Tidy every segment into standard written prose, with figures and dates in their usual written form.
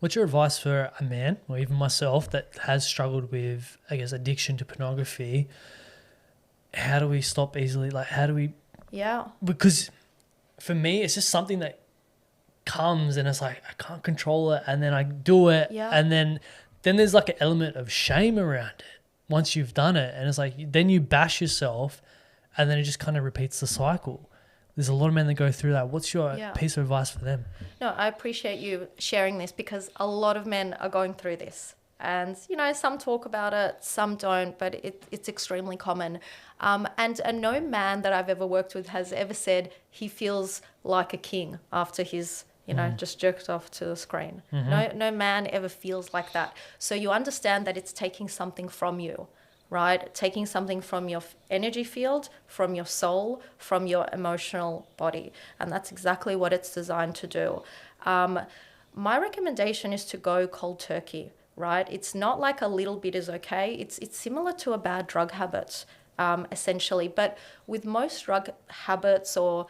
What's your advice for a man, or even myself, that has struggled with, I guess, addiction to pornography? How do we stop easily? Like, how do we? Yeah. Because for me, it's just something that comes and it's like I can't control it, and then I do it, Yeah. and then there's like an element of shame around it once you've done it, and it's like then you bash yourself, and then it just kind of repeats the cycle. There's a lot of men that go through that. What's your Yeah. piece of advice for them? No, I appreciate you sharing this because a lot of men are going through this. And, some talk about it, some don't, but it's extremely common. And no man that I've ever worked with has ever said he feels like a king after he's, just jerked off to the screen. No man ever feels like that. So you understand that it's taking something from you, right? Taking something from your energy field, from your soul, from your emotional body. And that's exactly what it's designed to do. My recommendation is to go cold turkey, right? It's not like a little bit is okay. It's similar to a bad drug habit, essentially. But with most drug habits or,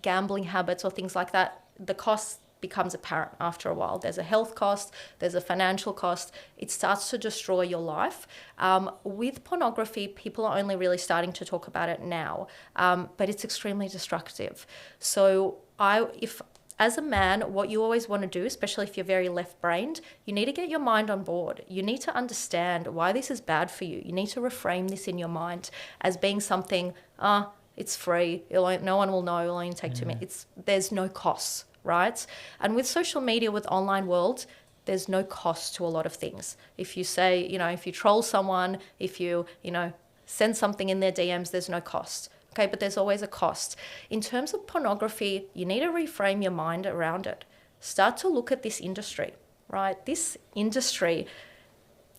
gambling habits or things like that, the cost becomes apparent after a while. There's a health cost, there's a financial cost. It starts to destroy your life. With pornography, people are only really starting to talk about it now, but it's extremely destructive. So if as a man, what you always want to do, especially if you're very left-brained, you need to get your mind on board. You need to understand why this is bad for you. You need to reframe this in your mind as being something, it's free, no one will know, it'll only take 2 minutes. There's no costs, right? And with social media, with online world, there's no cost to a lot of things. If you say, if you troll someone, if you, send something in their DMs, there's no cost. Okay, but there's always a cost. In terms of pornography, you need to reframe your mind around it. Start to look at this industry, right? This industry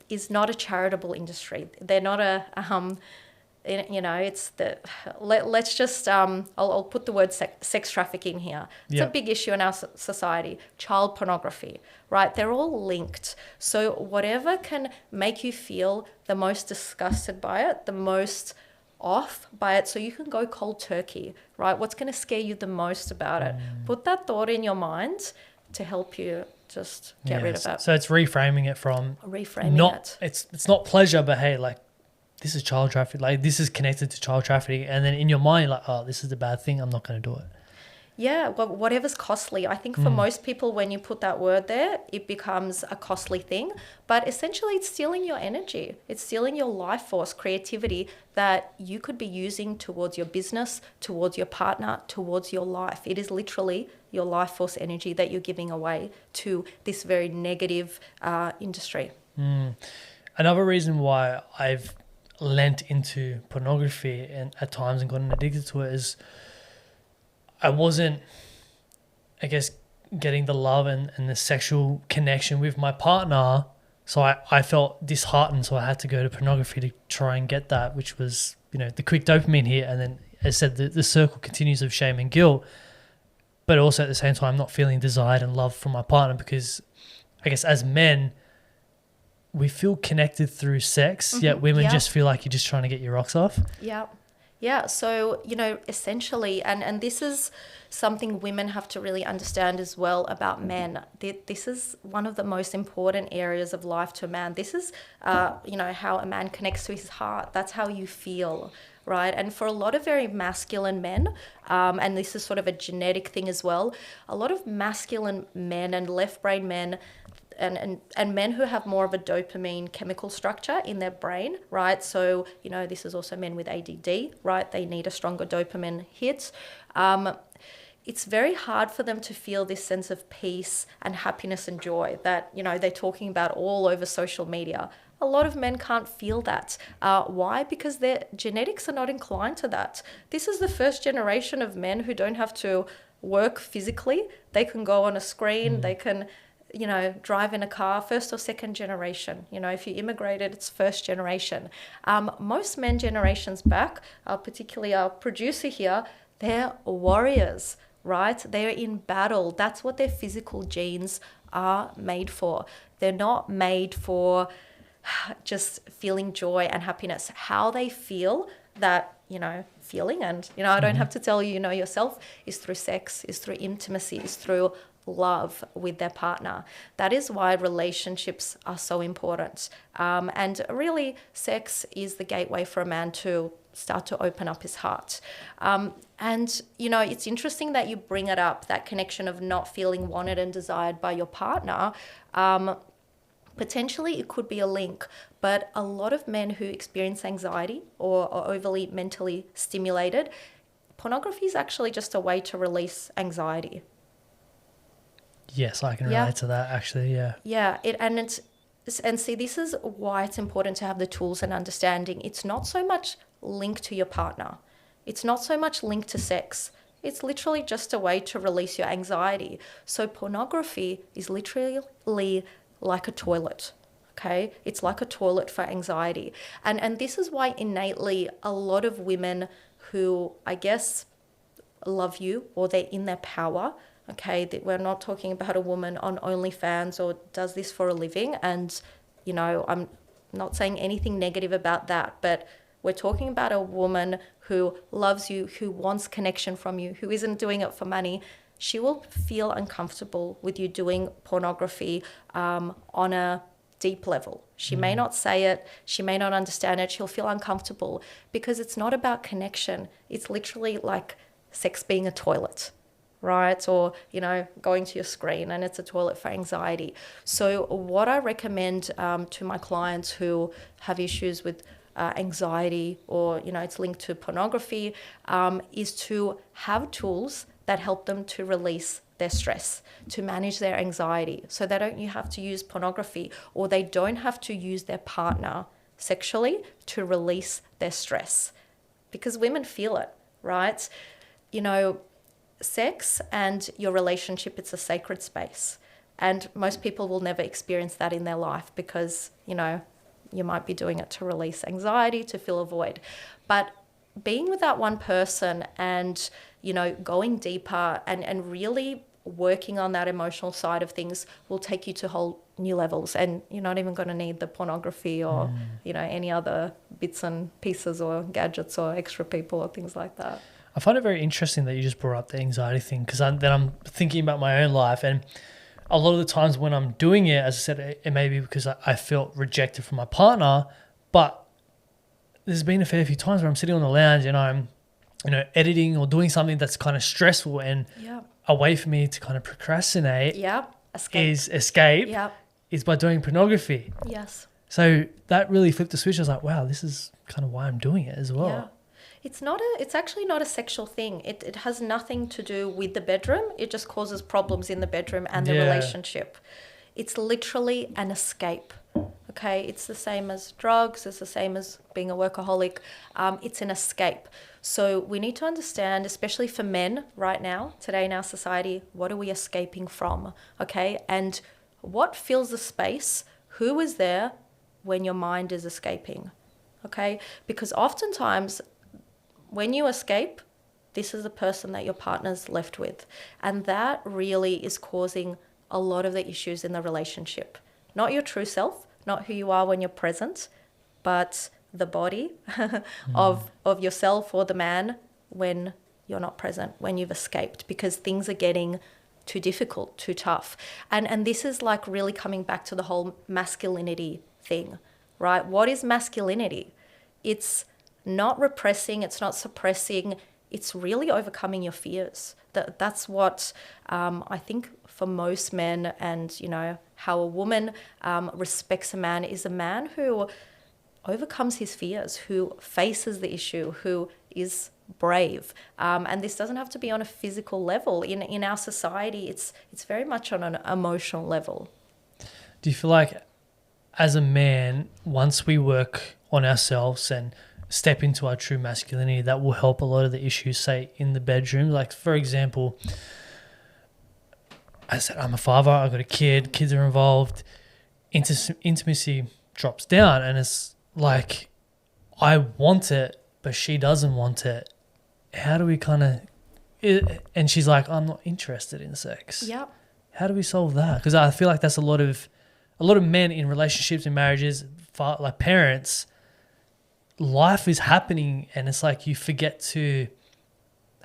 is not a charitable industry. They're not it's let's just, I'll put the word sex trafficking here. It's a big issue in our society. Child pornography, right? They're all linked. So whatever can make you feel the most disgusted by it, the most off by it, so you can go cold turkey, right? What's going to scare you the most about it? Put that thought in your mind to help you just get rid of it. So it's reframing it from it's not pleasure, but hey, like this is child trafficking, like this is connected to child trafficking, and then in your mind, like, oh, this is the bad thing, I'm not going to do it. Yeah, well, whatever's costly. I think for most people, when you put that word there, it becomes a costly thing. But essentially, it's stealing your energy. It's stealing your life force, creativity that you could be using towards your business, towards your partner, towards your life. It is literally your life force energy that you're giving away to this very negative industry. Another reason why I've lent into pornography and at times and gotten addicted to it is I wasn't, I guess, getting the love and the sexual connection with my partner. So I felt disheartened. So I had to go to pornography to try and get that, which was, the quick dopamine hit. And then, as I said, the circle continues of shame and guilt. But also at the same time, not feeling desired and love from my partner, because I guess as men, we feel connected through sex, yet women just feel like you're just trying to get your rocks off. Yeah. Yeah, so, essentially, and this is something women have to really understand as well about men. This is one of the most important areas of life to a man. This is, how a man connects to his heart. That's how you feel, right? And for a lot of very masculine men, and this is sort of a genetic thing as well, a lot of masculine men and left-brain men and men who have more of a dopamine chemical structure in their brain, right? So, this is also men with ADD, right? They need a stronger dopamine hit. It's very hard for them to feel this sense of peace and happiness and joy that, they're talking about all over social media. A lot of men can't feel that. Why? Because their genetics are not inclined to that. This is the first generation of men who don't have to work physically. They can go on a screen, they can drive in a car, first or second generation. If you immigrated, it's first generation. Most men generations back, particularly our producer here, they're warriors, right? They're in battle. That's what their physical genes are made for. They're not made for just feeling joy and happiness. How they feel that, feeling, and, I don't have to tell you, yourself, is through sex, is through intimacy, is through love with their partner. That is why relationships are so important. And really, sex is the gateway for a man to start to open up his heart. And, you know, it's interesting that you bring it up, that connection of not feeling wanted and desired by your partner. Potentially it could be a link, but a lot of men who experience anxiety or are overly mentally stimulated, pornography is actually just a way to release anxiety. Yes, I can relate to that actually, yeah. Yeah, and see, this is why it's important to have the tools and understanding. It's not so much linked to your partner. It's not so much linked to sex. It's literally just a way to release your anxiety. So pornography is literally like a toilet, okay? It's like a toilet for anxiety. And this is why innately a lot of women who, I guess, love you or they're in their power, okay, that we're not talking about a woman on OnlyFans or does this for a living. And, you know, I'm not saying anything negative about that, but we're talking about a woman who loves you, who wants connection from you, who isn't doing it for money. She will feel uncomfortable with you doing pornography on a deep level. She may not say it. She may not understand it. She'll feel uncomfortable because it's not about connection. It's literally like sex being a toilet, right? Or, you know, going to your screen, and it's a toilet for anxiety. So what I recommend to my clients who have issues with anxiety or, you know, it's linked to pornography is to have tools that help them to release their stress, to manage their anxiety. So they don't have to use pornography, or they don't have to use their partner sexually to release their stress, because women feel it, right? You know, sex and your relationship, it's a sacred space. And most people will never experience that in their life because, you know, you might be doing it to release anxiety, to fill a void. But being with that one person and, you know, going deeper and really working on that emotional side of things will take you to whole new levels. And you're not even going to need the pornography or, you know, any other bits and pieces or gadgets or extra people or things like that. I find it very interesting that you just brought up the anxiety thing, because I'm thinking about my own life, and a lot of the times when I'm doing it, as I said, it may be because I felt rejected from my partner, but there's been a fair few times where I'm sitting on the lounge and I'm, you know, editing or doing something that's kind of stressful, and a way for me to kind of procrastinate escape is by doing pornography. Yes. So that really flipped the switch. I was like, wow, this is kind of why I'm doing it as well. Yeah. It's actually not a sexual thing. It has nothing to do with the bedroom. It just causes problems in the bedroom and the relationship. It's literally an escape. Okay, it's the same as drugs. It's the same as being a workaholic. It's an escape. So we need to understand, especially for men right now, today in our society, what are we escaping from? Okay, and what fills the space? Who is there when your mind is escaping? Okay, because oftentimes when you escape, this is the person that your partner's left with. And that really is causing a lot of the issues in the relationship. Not your true self, not who you are when you're present, but the body of yourself or the man when you're not present, when you've escaped, because things are getting too difficult, too tough. And this is like really coming back to the whole masculinity thing, right? What is masculinity? It's not repressing, it's not suppressing, it's really overcoming your fears. That's what I think for most men, and, you know, how a woman respects a man is a man who overcomes his fears, who faces the issue, who is brave. And this doesn't have to be on a physical level. In our society, it's very much on an emotional level. Do you feel like as a man, once we work on ourselves and step into our true masculinity, that will help a lot of the issues, say, in the bedroom? Like, for example, I said, I'm a father, I've got a kid, kids are involved, intimacy drops down, and it's like, I want it, but she doesn't want it. How do we kind of, and she's like, I'm not interested in sex. Yep. How do we solve that? Because I feel like that's a lot of men in relationships and marriages, like parents, life is happening, and it's like you forget to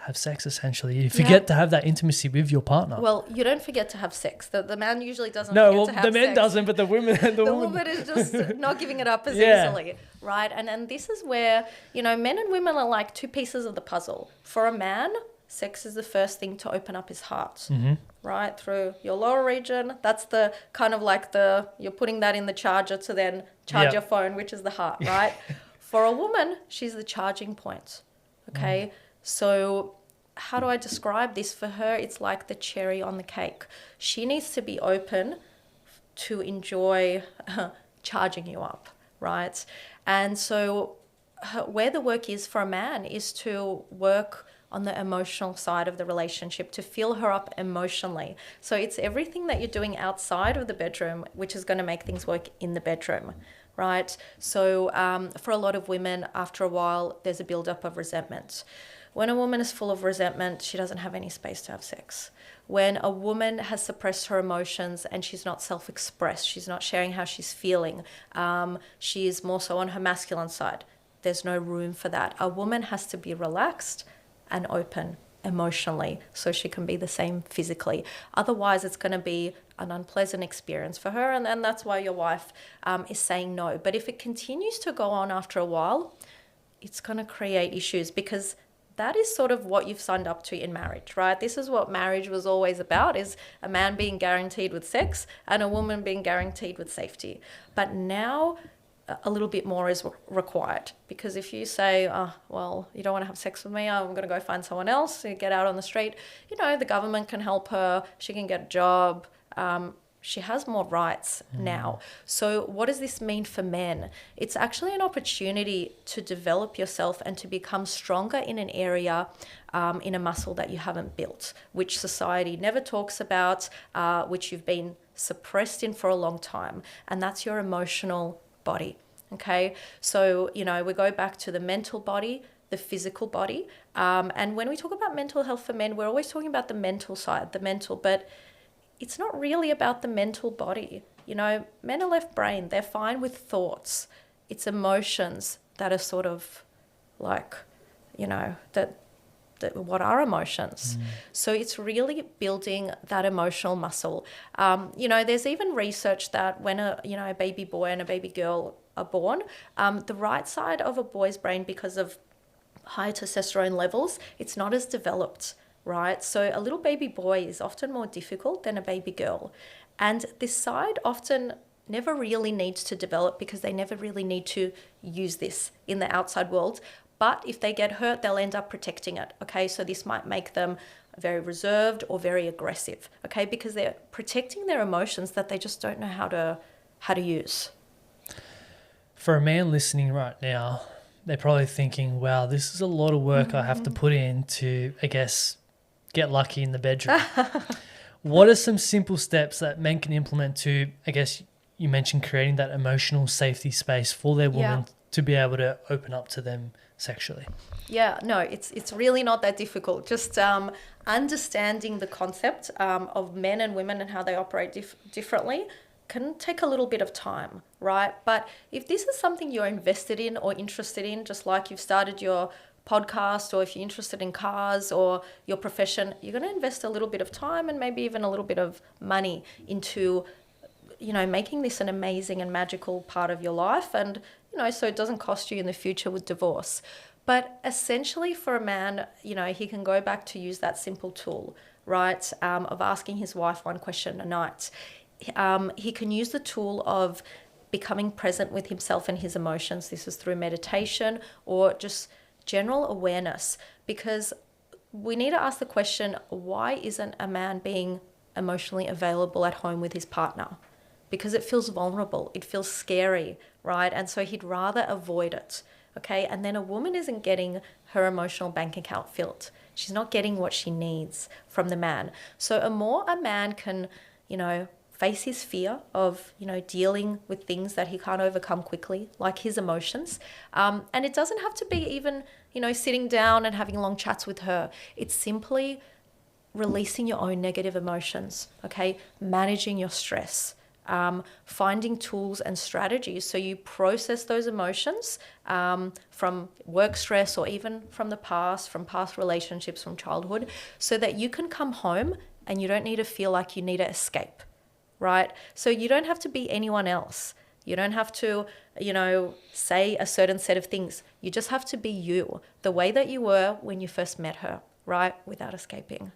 have sex, essentially. You forget to have that intimacy with your partner. Well, you don't forget to have sex. The man usually doesn't No, forget well, to have the man sex. doesn't, but the woman... The woman is just not giving it up as Yeah. easily, right? And this is where, you know, men and women are like two pieces of the puzzle. For a man, sex is the first thing to open up his heart, right? Through your lower region. That's the kind of like you're putting that in the charger to then charge your phone, which is the heart, right? For a woman, she's the charging point, okay? So how do I describe this? For her, it's like the cherry on the cake. She needs to be open to enjoy charging you up, right? And so where the work is for a man is to work on the emotional side of the relationship, to fill her up emotionally. So it's everything that you're doing outside of the bedroom, which is going to make things work in the bedroom, right? So for a lot of women, after a while, there's a buildup of resentment. When a woman is full of resentment, she doesn't have any space to have sex. When a woman has suppressed her emotions and she's not self-expressed, she's not sharing how she's feeling, she is more so on her masculine side, there's no room for that. A woman has to be relaxed and open emotionally so she can be the same physically. Otherwise, it's going to be an unpleasant experience for her, and that's why your wife is saying no. But if it continues to go on after a while, it's going to create issues, because that is sort of what you've signed up to in marriage, right? This is what marriage was always about, is a man being guaranteed with sex and a woman being guaranteed with safety. But now a little bit more is required, because if you say, oh, well, you don't want to have sex with me, I'm going to go find someone else, get out on the street, you know, the government can help her, she can get a job, she has more rights now. So what does this mean for men? It's actually an opportunity to develop yourself and to become stronger in an area, in a muscle that you haven't built, which society never talks about, which you've been suppressed in for a long time. And that's your emotional body. Okay. So, you know, we go back to the mental body, the physical body. And when we talk about mental health for men, we're always talking about the mental side, but it's not really about the mental body. You know, men are left brain. They're fine with thoughts. It's emotions that are sort of like, you know, that what are emotions? So it's really building that emotional muscle. You know, there's even research that when a baby boy and a baby girl are born, the right side of a boy's brain, because of high testosterone levels, it's not as developed, right? So a little baby boy is often more difficult than a baby girl. And this side often never really needs to develop, because they never really need to use this in the outside world. But if they get hurt, they'll end up protecting it, okay? So this might make them very reserved or very aggressive, okay? Because they're protecting their emotions that they just don't know how to use. For a man listening right now, they're probably thinking, wow, this is a lot of work I have to put in to, I guess, get lucky in the bedroom. What are some simple steps that men can implement to, I guess you mentioned, creating that emotional safety space for their woman to be able to open up to them sexually? Yeah, no, it's really not that difficult. Just understanding the concept of men and women and how they operate differently can take a little bit of time, right? But if this is something you're invested in or interested in, just like you've started your podcast, or if you're interested in cars or your profession, you're going to invest a little bit of time and maybe even a little bit of money into, you know, making this an amazing and magical part of your life. And, you know, so it doesn't cost you in the future with divorce. But essentially for a man, you know, he can go back to use that simple tool, right, of asking his wife one question a night. He can use the tool of becoming present with himself and his emotions. This is through meditation or just general awareness, because we need to ask the question, why isn't a man being emotionally available at home with his partner? Because it feels vulnerable, it feels scary, right? And so he'd rather avoid it, okay? And then a woman isn't getting her emotional bank account filled. She's not getting what she needs from the man. So a man can, you know, face his fear of, you know, dealing with things that he can't overcome quickly, like his emotions. And it doesn't have to be even, you know, sitting down and having long chats with her. It's simply releasing your own negative emotions, okay? Managing your stress, finding tools and strategies so you process those emotions from work stress or even from the past, from past relationships, from childhood, so that you can come home and you don't need to feel like you need to escape, right? So you don't have to be anyone else. You don't have to, say a certain set of things. You just have to be you, the way that you were when you first met her, right? Without escaping.